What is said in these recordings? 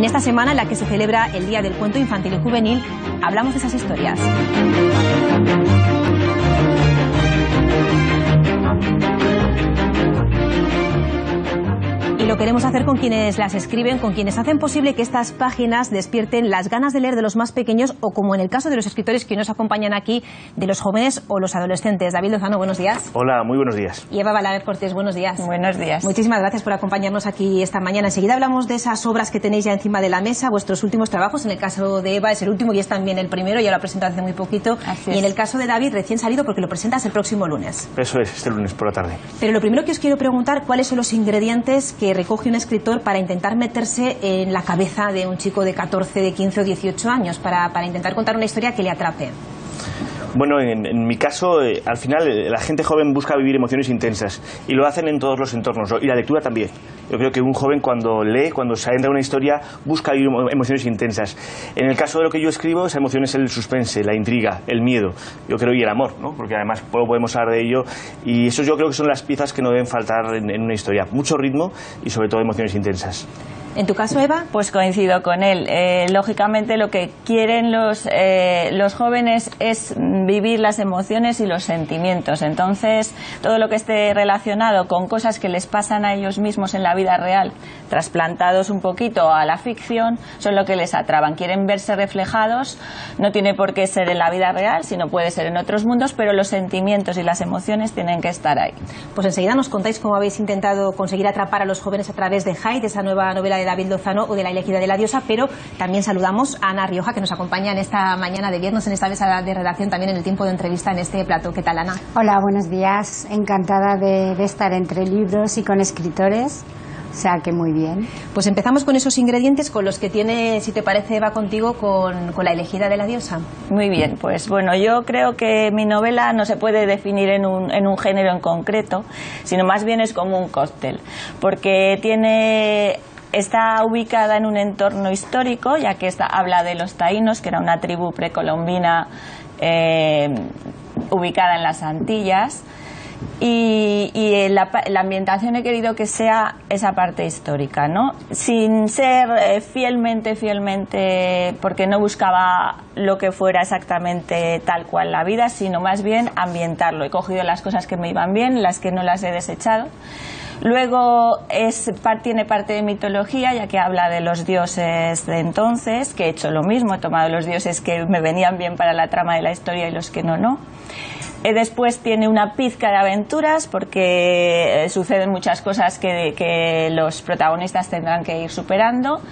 En esta semana en la que se celebra el Día del Cuento Infantil y Juvenil, hablamos de esas historias. Y lo queremos hacer con quienes las escriben, con quienes hacen posible que estas páginas despierten las ganas de leer de los más pequeños o, como en el caso de los escritores que nos acompañan aquí, de los jóvenes o los adolescentes. David Lozano, buenos días. Hola, muy buenos días. Y Eva Balaguer Cortés, buenos días. Buenos días. Muchísimas gracias por acompañarnos aquí esta mañana. Enseguida hablamos de esas obras que tenéis ya encima de la mesa, vuestros últimos trabajos. En el caso de Eva es el último y es también el primero, ya lo ha presentado hace muy poquito. Así y en el caso de David, recién salido porque lo presentas el próximo lunes. Eso es, este lunes por la tarde. Pero lo primero que os quiero preguntar, ¿cuáles son los ingredientes que recoge un escritor para intentar meterse en la cabeza de un chico de 14, de 15 o 18 años, para intentar contar una historia que le atrape? Bueno, en mi caso, al final, la gente joven busca vivir emociones intensas y lo hacen en todos los entornos, y la lectura también. Yo creo que un joven cuando lee, cuando se adentra en una historia, busca vivir emociones intensas. En el caso de lo que yo escribo, esa emoción es el suspense, la intriga, el miedo, yo creo, y el amor, ¿no? Porque además podemos hablar de ello, y eso yo creo que son las piezas que no deben faltar en una historia. Mucho ritmo y sobre todo emociones intensas. ¿En tu caso, Eva? Pues coincido con él. Lógicamente lo que quieren los jóvenes es vivir las emociones y los sentimientos. Entonces, todo lo que esté relacionado con cosas que les pasan a ellos mismos en la vida real, trasplantados un poquito a la ficción, son lo que les atrapan. Quieren verse reflejados, no tiene por qué ser en la vida real, sino puede ser en otros mundos, pero los sentimientos y las emociones tienen que estar ahí. Pues enseguida nos contáis cómo habéis intentado conseguir atrapar a los jóvenes a través de Hyde, esa nueva novela de David Lozano, o de La elegida de la diosa, pero también saludamos a Ana Rioja, que nos acompaña en esta mañana de viernes, en esta mesa de redacción, también en el tiempo de entrevista en este plato. ¿Qué tal, Ana? Hola, buenos días. Encantada de estar entre libros y con escritores. O sea que muy bien. Pues empezamos con esos ingredientes con los que tiene, si te parece, Eva, contigo con La elegida de la diosa. Muy bien, pues bueno, yo creo que mi novela no se puede definir en un género en concreto, sino más bien es como un cóctel, porque está ubicada en un entorno histórico, ya que habla de los taínos, que era una tribu precolombina ubicada en las Antillas. Y la ambientación he querido que sea esa parte histórica, ¿no? Sin ser fielmente, porque no buscaba lo que fuera exactamente tal cual la vida, sino más bien ambientarlo. He cogido las cosas que me iban bien, las que no las he desechado. Luego tiene parte de mitología, ya que habla de los dioses de entonces, que he hecho lo mismo, he tomado los dioses que me venían bien para la trama de la historia y los que no. Después tiene una pizca de aventuras, porque suceden muchas cosas que los protagonistas tendrán que ir superando.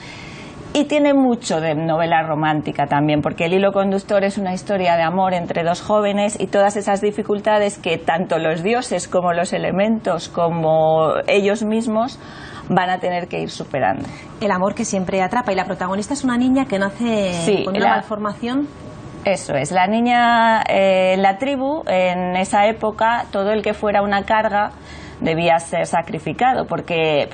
Y tiene mucho de novela romántica también, porque el hilo conductor es una historia de amor entre dos jóvenes y todas esas dificultades que tanto los dioses como los elementos como ellos mismos van a tener que ir superando. El amor que siempre atrapa, y la protagonista es una niña que nace con una malformación. Eso es, la niña en la tribu, en esa época, todo el que fuera una carga debía ser sacrificado, porque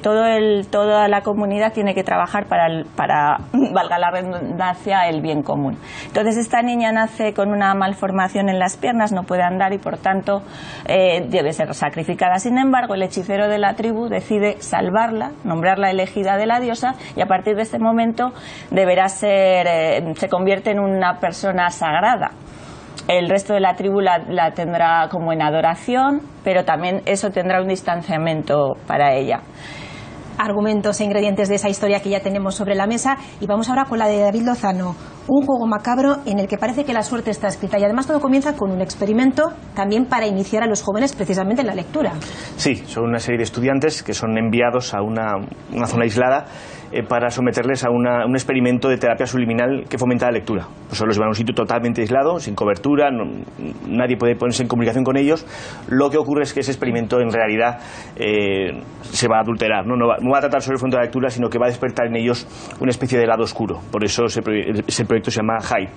toda la comunidad tiene que trabajar para valga la redundancia, el bien común. Entonces esta niña nace con una malformación en las piernas, no puede andar y por tanto debe ser sacrificada. Sin embargo, el hechicero de la tribu decide salvarla, nombrarla elegida de la diosa, y a partir de este momento se convierte en una persona sagrada. El resto de la tribu la tendrá como en adoración, pero también eso tendrá un distanciamiento para ella. Argumentos e ingredientes de esa historia que ya tenemos sobre la mesa, y vamos ahora con la de David Lozano, un juego macabro en el que parece que la suerte está escrita, y además todo comienza con un experimento también para iniciar a los jóvenes precisamente en la lectura. Sí, son una serie de estudiantes que son enviados a una zona aislada para someterles a un experimento de terapia subliminal que fomenta la lectura. Pues solo los llevan a un sitio totalmente aislado, sin cobertura, nadie puede ponerse en comunicación con ellos. Lo que ocurre es que ese experimento en realidad se va a adulterar, no va a tratar sobre el fondo de la lectura, sino que va a despertar en ellos una especie de lado oscuro. Por eso ese proyecto se llama Hyde.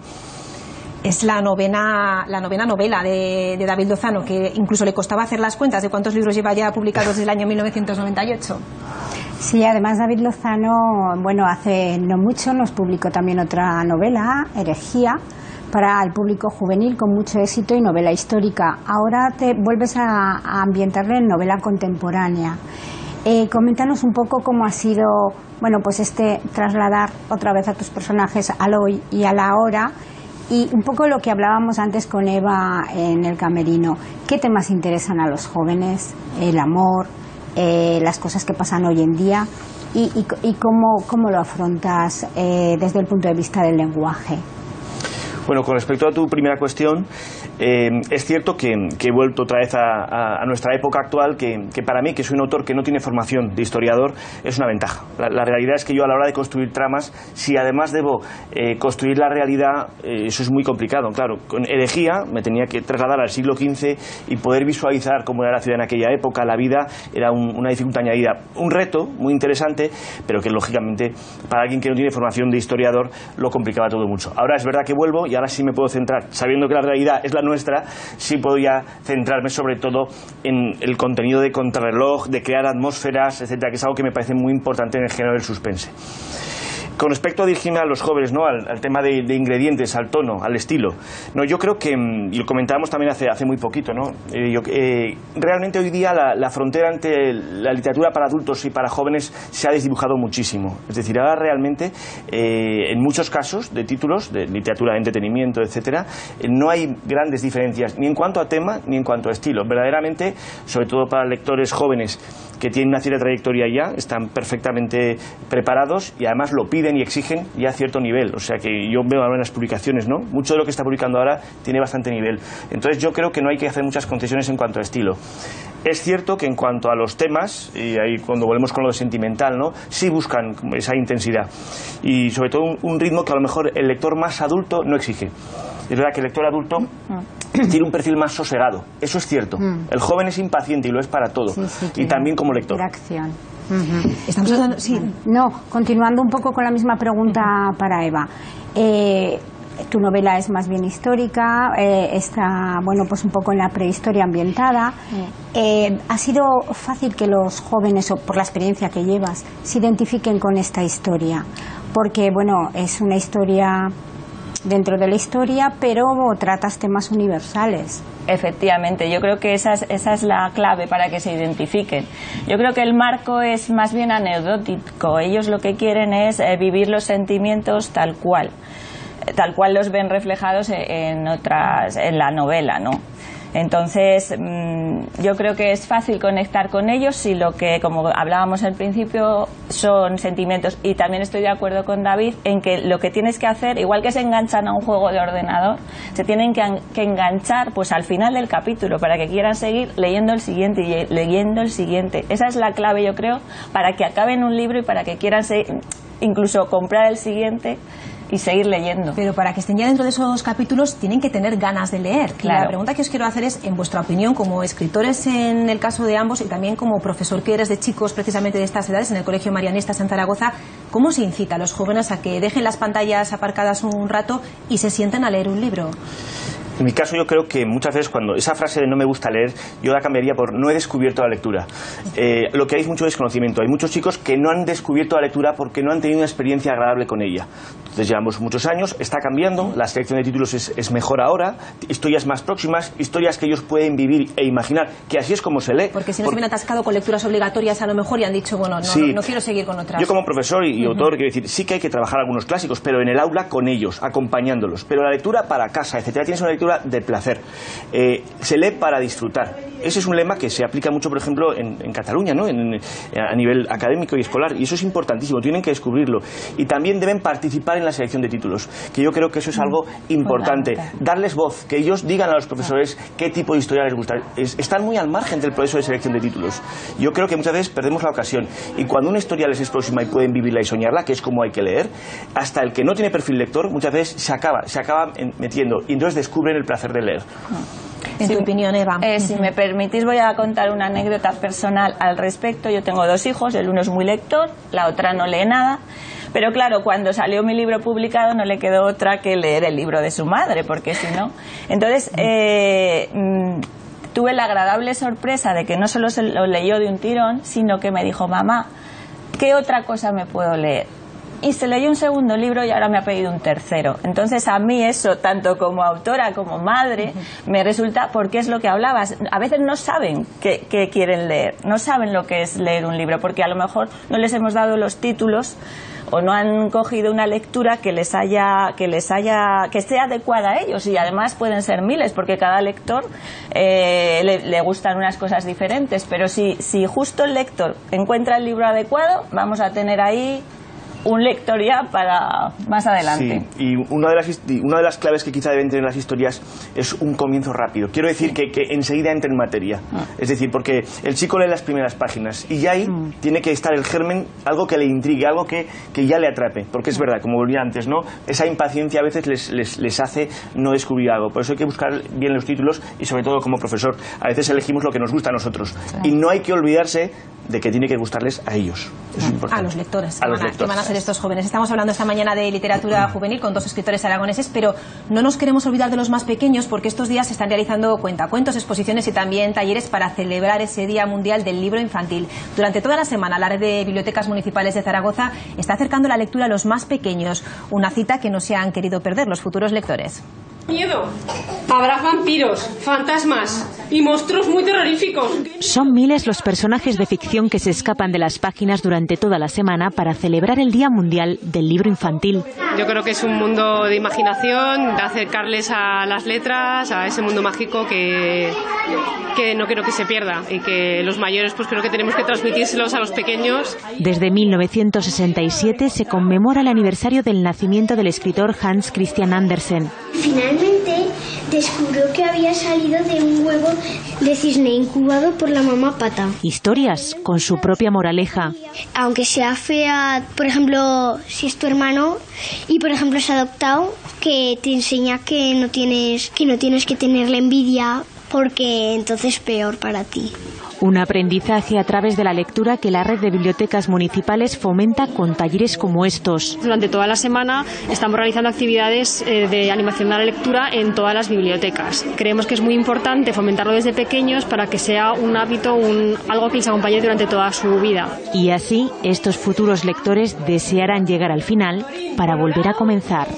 Es la novena novela de David Lozano, que incluso le costaba hacer las cuentas de cuántos libros lleva ya publicados desde el año 1998. Sí, además David Lozano, bueno, hace no mucho nos publicó también otra novela, Herejía, para el público juvenil con mucho éxito y novela histórica. Ahora te vuelves a ambientarle en novela contemporánea. Coméntanos un poco cómo ha sido, bueno, pues trasladar otra vez a tus personajes al hoy y a la ahora, y un poco lo que hablábamos antes con Eva en el camerino. ¿Qué temas interesan a los jóvenes? El amor, las cosas que pasan hoy en día, y cómo lo afrontas desde el punto de vista del lenguaje. Bueno, con respecto a tu primera cuestión, es cierto que he vuelto otra vez a nuestra época actual, que para mí, que soy un autor que no tiene formación de historiador, es una ventaja. La realidad es que yo, a la hora de construir tramas, si además debo construir la realidad, eso es muy complicado. Claro, con Herejía me tenía que trasladar al siglo XV y poder visualizar cómo era la ciudad en aquella época, la vida, era una dificultad añadida. Un reto muy interesante, pero que lógicamente para alguien que no tiene formación de historiador lo complicaba todo mucho. Ahora es verdad que vuelvo y ahora sí me puedo centrar, sabiendo que la realidad es la nuestra, sí puedo ya centrarme sobre todo en el contenido de contrarreloj, de crear atmósferas, etcétera, que es algo que me parece muy importante en el género del suspense. Con respecto a dirigirme a los jóvenes, ¿no? al tema de ingredientes, al tono, al estilo, no, yo creo que, y lo comentábamos también hace muy poquito, ¿no? Realmente hoy día la frontera entre la literatura para adultos y para jóvenes se ha desdibujado muchísimo. Es decir, ahora realmente, en muchos casos de títulos de literatura de entretenimiento, etcétera, no hay grandes diferencias ni en cuanto a tema ni en cuanto a estilo. Verdaderamente, sobre todo para lectores jóvenes que tienen una cierta trayectoria ya, están perfectamente preparados y además lo piden y exigen ya a cierto nivel. O sea que yo veo ahora en las publicaciones, ¿no? Mucho de lo que está publicando ahora tiene bastante nivel. Entonces yo creo que no hay que hacer muchas concesiones en cuanto a estilo. Es cierto que en cuanto a los temas, y ahí cuando volvemos con lo de sentimental, ¿no? Sí buscan esa intensidad. Y sobre todo un ritmo que a lo mejor el lector más adulto no exige. Es verdad que el lector adulto tiene un perfil más sosegado, eso es cierto. El joven es impaciente y lo es para todo, y también como lector. Interacción. Estamos hablando, sí. No, continuando un poco con la misma pregunta para Eva. Tu novela es más bien histórica, está, bueno, pues un poco en la prehistoria ambientada. ¿Ha sido fácil que los jóvenes, o por la experiencia que llevas, se identifiquen con esta historia? Porque, bueno, es una historia dentro de la historia, pero tratas temas universales. Efectivamente, yo creo que esa es la clave para que se identifiquen. Yo creo que el marco es más bien anecdótico. Ellos lo que quieren es vivir los sentimientos tal cual los ven reflejados en la novela, ¿no? Entonces, yo creo que es fácil conectar con ellos si lo que, como hablábamos al principio, son sentimientos. Y también estoy de acuerdo con David en que lo que tienes que hacer, igual que se enganchan a un juego de ordenador, se tienen que enganchar pues al final del capítulo para que quieran seguir leyendo el siguiente y leyendo el siguiente. Esa es la clave, yo creo, para que acaben un libro y para que quieran incluso comprar el siguiente y seguir leyendo. Pero para que estén ya dentro de esos capítulos tienen que tener ganas de leer. Claro. Y la pregunta que os quiero hacer es, en vuestra opinión, como escritores en el caso de ambos y también como profesor que eres de chicos precisamente de estas edades en el Colegio Marianistas en Zaragoza, ¿cómo se incita a los jóvenes a que dejen las pantallas aparcadas un rato y se sienten a leer un libro? En mi caso yo creo que muchas veces cuando esa frase de no me gusta leer, yo la cambiaría por no he descubierto la lectura. Lo que hay es mucho desconocimiento. Hay muchos chicos que no han descubierto la lectura porque no han tenido una experiencia agradable con ella. Entonces llevamos muchos años, está cambiando, la selección de títulos es mejor ahora, historias más próximas, historias que ellos pueden vivir e imaginar, que así es como se lee. Porque si no se ven atascado con lecturas obligatorias a lo mejor y han dicho, bueno, no quiero seguir con otras. Yo como profesor y autor quiero decir, sí que hay que trabajar algunos clásicos, pero en el aula con ellos, acompañándolos. Pero la lectura para casa, etcétera, tienes una lectura de placer. Se lee para disfrutar. Ese es un lema que se aplica mucho, por ejemplo, en Cataluña, ¿no? A nivel académico y escolar, y eso es importantísimo, tienen que descubrirlo. Y también deben participar en la selección de títulos, que yo creo que eso es algo importante. Darles voz, que ellos digan a los profesores qué tipo de historia les gusta. Están muy al margen del proceso de selección de títulos. Yo creo que muchas veces perdemos la ocasión, y cuando una historia les es próxima y pueden vivirla y soñarla, que es como hay que leer, hasta el que no tiene perfil lector, muchas veces se acaba metiendo, y entonces descubren el placer de leer. En tu opinión, Eva. Si me permitís, voy a contar una anécdota personal al respecto. Yo tengo 2 hijos, el uno es muy lector, la otra no lee nada. Pero claro, cuando salió mi libro publicado no le quedó otra que leer el libro de su madre, porque si no... Entonces, tuve la agradable sorpresa de que no solo se lo leyó de un tirón, sino que me dijo, mamá, ¿qué otra cosa me puedo leer? y se leyó un segundo libro y ahora me ha pedido un tercero. Entonces a mí eso, tanto como autora como madre, me resulta, porque es lo que hablabas, a veces no saben qué quieren leer, no saben lo que es leer un libro, porque a lo mejor no les hemos dado los títulos o no han cogido una lectura que sea adecuada a ellos, y además pueden ser miles, porque cada lector le gustan unas cosas diferentes, pero si justo el lector encuentra el libro adecuado, vamos a tener ahí un lector ya para más adelante. Sí, y una de las claves que quizá deben tener las historias es un comienzo rápido. Quiero decir que enseguida entre en materia. Es decir, porque el chico lee las primeras páginas y ya ahí tiene que estar el germen, algo que le intrigue, algo que ya le atrape. Porque es verdad, como volví antes, ¿no? Esa impaciencia a veces les hace no descubrir algo. Por eso hay que buscar bien los títulos y, sobre todo, como profesor, a veces elegimos lo que nos gusta a nosotros. Claro. Y no hay que olvidarse de que tiene que gustarles a ellos. Eso es importante. A los lectores. Que van a ser estos jóvenes. Estamos hablando esta mañana de literatura juvenil con dos escritores aragoneses, pero no nos queremos olvidar de los más pequeños, porque estos días se están realizando cuentacuentos, exposiciones y también talleres para celebrar ese Día Mundial del Libro Infantil. Durante toda la semana, la red de bibliotecas municipales de Zaragoza está acercando la lectura a los más pequeños, una cita que no se han querido perder los futuros lectores. Miedo. Habrá vampiros, fantasmas y monstruos muy terroríficos. Son miles los personajes de ficción que se escapan de las páginas durante toda la semana para celebrar el Día Mundial del Libro Infantil. Yo creo que es un mundo de imaginación, de acercarles a las letras, a ese mundo mágico que no quiero que se pierda, y que los mayores pues creo que tenemos que transmitírselos a los pequeños. Desde 1967 se conmemora el aniversario del nacimiento del escritor Hans Christian Andersen. Finalmente descubrió que había salido de un huevo de cisne incubado por la mamá pata. Historias con su propia moraleja. Aunque sea fea, por ejemplo, si es tu hermano y por ejemplo es adoptado, que te enseña que no tienes que tenerle envidia, porque entonces es peor para ti. Un aprendizaje a través de la lectura que la red de bibliotecas municipales fomenta con talleres como estos. Durante toda la semana estamos realizando actividades de animación a la lectura en todas las bibliotecas. Creemos que es muy importante fomentarlo desde pequeños para que sea un hábito, algo que les acompañe durante toda su vida. Y así estos futuros lectores desearán llegar al final para volver a comenzar.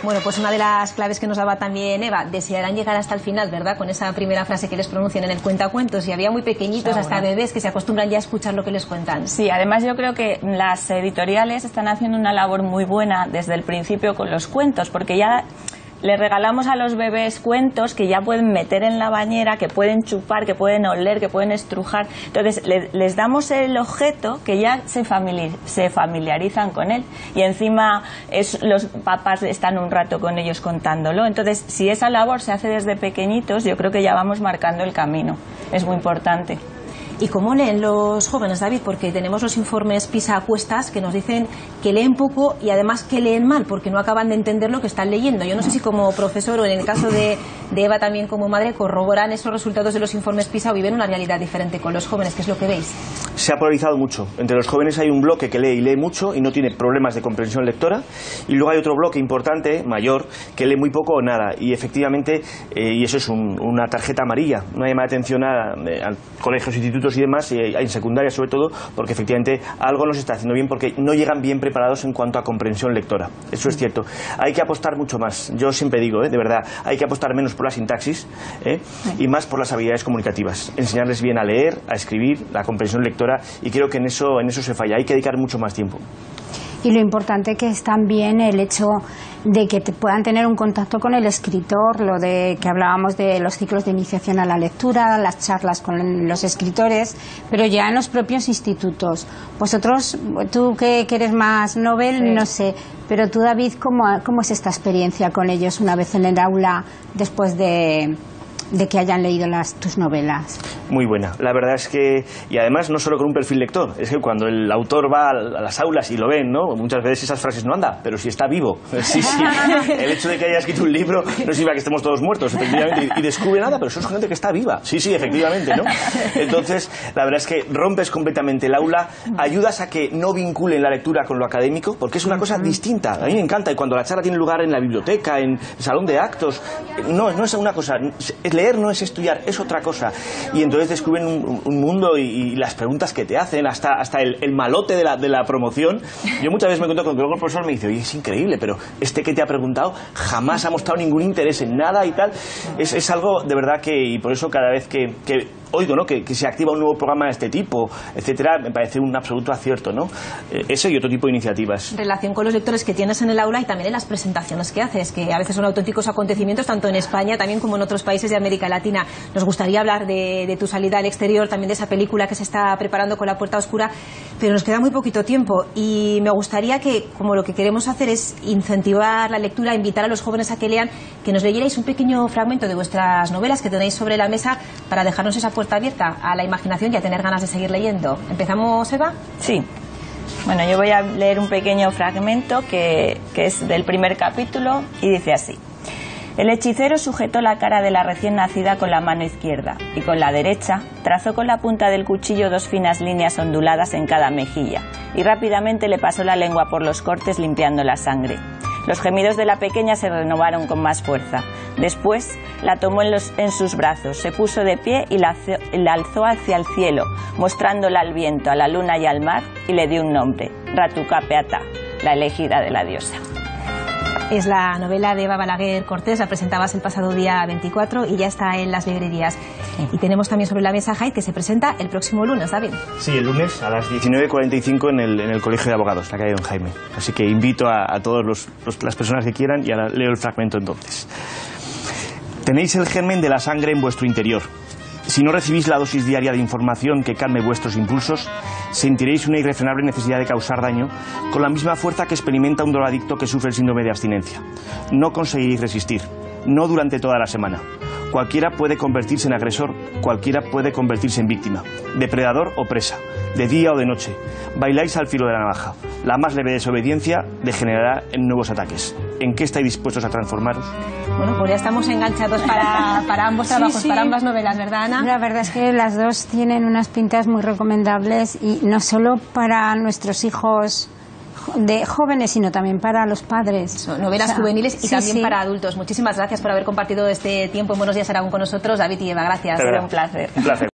Bueno, pues una de las claves que nos daba también Eva, desearán llegar hasta el final, ¿verdad? Con esa primera frase que les pronuncian en el cuentacuentos, y había muy pequeñitos, hasta bebés, que se acostumbran ya a escuchar lo que les cuentan. Sí, además yo creo que las editoriales están haciendo una labor muy buena desde el principio con los cuentos, porque ya les regalamos a los bebés cuentos que ya pueden meter en la bañera, que pueden chupar, que pueden oler, que pueden estrujar. Entonces les damos el objeto que ya se familiarizan con él, y encima los papás están un rato con ellos contándolo. Entonces, si esa labor se hace desde pequeñitos, yo creo que ya vamos marcando el camino. Es muy importante. ¿Y cómo leen los jóvenes, David? Porque tenemos los informes PISA a cuestas que nos dicen que leen poco y además que leen mal, porque no acaban de entender lo que están leyendo. Yo no sé si como profesor o en el caso de Eva también como madre corroboran esos resultados de los informes PISA o viven una realidad diferente con los jóvenes. ¿Qué es lo que veis? Se ha polarizado mucho. Entre los jóvenes hay un bloque que lee y lee mucho y no tiene problemas de comprensión lectora, y luego hay otro bloque importante, mayor, que lee muy poco o nada. Y efectivamente, y eso es una tarjeta amarilla, una llamada de atención a colegios, institutos y demás, en secundaria sobre todo, porque efectivamente algo no se está haciendo bien, porque no llegan bien preparados en cuanto a comprensión lectora. Eso es cierto. Hay que apostar mucho más. Yo siempre digo, de verdad, hay que apostar menos por la sintaxis y más por las habilidades comunicativas. Enseñarles bien a leer, a escribir, la comprensión lectora, y creo que en eso se falla. Hay que dedicar mucho más tiempo. Y lo importante que es también el hecho de que puedan tener un contacto con el escritor, lo de que hablábamos de los ciclos de iniciación a la lectura, las charlas con los escritores, pero ya en los propios institutos. Vosotros, tú que eres más novel, sí, no sé, pero tú, David, ¿cómo es esta experiencia con ellos una vez en el aula después de que hayan leído tus novelas? Muy buena, la verdad es que, y además no solo con un perfil lector, es que cuando el autor va a las aulas y lo ven, ¿no? Muchas veces esas frases no andan, pero si está vivo, sí, el hecho de que haya escrito un libro no significa que estemos todos muertos, efectivamente, y descubre nada, pero eso es gente que está viva, sí, efectivamente, ¿no? Entonces, la verdad es que rompes completamente el aula, ayudas a que no vinculen la lectura con lo académico, porque es una cosa distinta, a mí me encanta, y cuando la charla tiene lugar en la biblioteca, en el salón de actos, no es una cosa, es leer no es estudiar, es otra cosa. Y entonces descubren un mundo y las preguntas que te hacen, hasta el malote de la promoción. Yo muchas veces me encuentro con que luego el profesor me dice, oye, es increíble, pero este que te ha preguntado jamás ha mostrado ningún interés en nada y tal. Es algo de verdad y por eso cada vez que oigo, ¿no?, que se activa un nuevo programa de este tipo, etcétera, me parece un absoluto acierto, ¿no? Ese y otro tipo de iniciativas. En relación con los lectores que tienes en el aula y también en las presentaciones que haces, que a veces son auténticos acontecimientos tanto en España también como en otros países de América Latina. Nos gustaría hablar de tu salida al exterior, también de esa película que se está preparando con La Puerta Oscura, pero nos queda muy poquito tiempo y me gustaría que, como lo que queremos hacer es incentivar la lectura, invitar a los jóvenes a que lean, que nos leyerais un pequeño fragmento de vuestras novelas que tenéis sobre la mesa para dejarnos esa puerta abierta a la imaginación y a tener ganas de seguir leyendo. ¿Empezamos, Eva? Sí. Bueno, yo voy a leer un pequeño fragmento que es del primer capítulo y dice así. El hechicero sujetó la cara de la recién nacida con la mano izquierda y con la derecha trazó con la punta del cuchillo 2 finas líneas onduladas en cada mejilla y rápidamente le pasó la lengua por los cortes limpiando la sangre. Los gemidos de la pequeña se renovaron con más fuerza. Después la tomó en sus brazos, se puso de pie y la alzó hacia el cielo, mostrándola al viento, a la luna y al mar, y le dio un nombre, Ratucapeatá, la elegida de la diosa. Es la novela de Eva Balaguer Cortés, la presentabas el pasado día 24 y ya está en las librerías. Y tenemos también sobre la mesa Hyde, que se presenta el próximo lunes, David. Sí, el lunes a las 19:45 en el Colegio de Abogados, la calle Don Jaime. Así que invito a todas las personas que quieran y ahora leo el fragmento entonces. Tenéis el germen de la sangre en vuestro interior. Si no recibís la dosis diaria de información que calme vuestros impulsos, sentiréis una irrefrenable necesidad de causar daño con la misma fuerza que experimenta un drogadicto que sufre el síndrome de abstinencia. No conseguiréis resistir, no durante toda la semana. Cualquiera puede convertirse en agresor, cualquiera puede convertirse en víctima, depredador o presa, de día o de noche. Bailáis al filo de la navaja. La más leve desobediencia degenerará en nuevos ataques. ¿En qué estáis dispuestos a transformaros? Bueno, pues ya estamos enganchados para ambos trabajos, sí. Para ambas novelas, ¿verdad, Ana? La verdad es que las dos tienen unas pintas muy recomendables y no solo para nuestros hijos de jóvenes, sino tambien para los padres. Son novelas juveniles y también para adultos. Muchísimas gracias por haber compartido este tiempo en Buenos Días Aragón con nosotros, David y Eva. Gracias. Era un placer. Un placer.